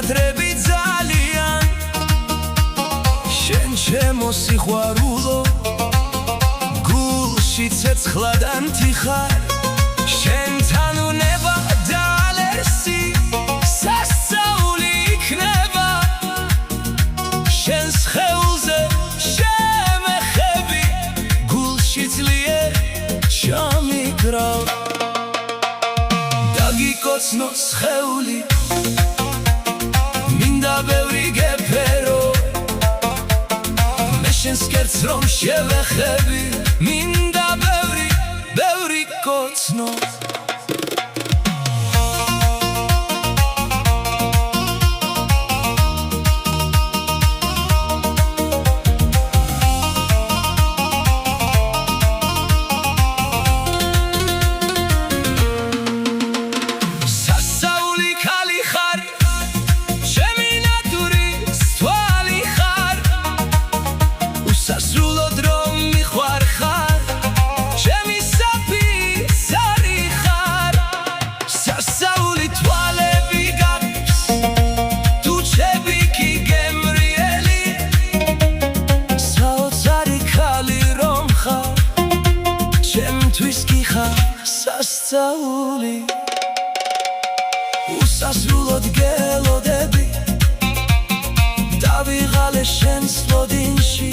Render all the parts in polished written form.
ბინადრები ძალიან შენ ჩემო სიყვარულო გულში ცეცხლადანთი ხარ შენთან უნება და ალერსი სასწაული იქნება შენს ხეულზე შემეხები გულში ძლიერ ჩამიგრავ დაგიკოცნოს ხეული მინდა ბევრი გეფერო მე შენს კერც რომ შევეხები მინდა ბევრი კოცნო სასრულოდ რომ მიხوار ხარ ჩემი საფიცარი ხარ სასაული თვალები გაქვს თუ ჩემი კი გემრიელი საოცარი ქალი რომ ხარ ჩემთვის კი ხარ სასწაული უსასრულოდ გელოდები დავიღალე შენს ლოდინში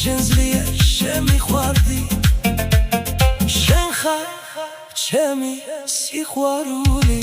შენ ძლიერ შემიყვარდი შენ ხარ ჩემი სიყვარული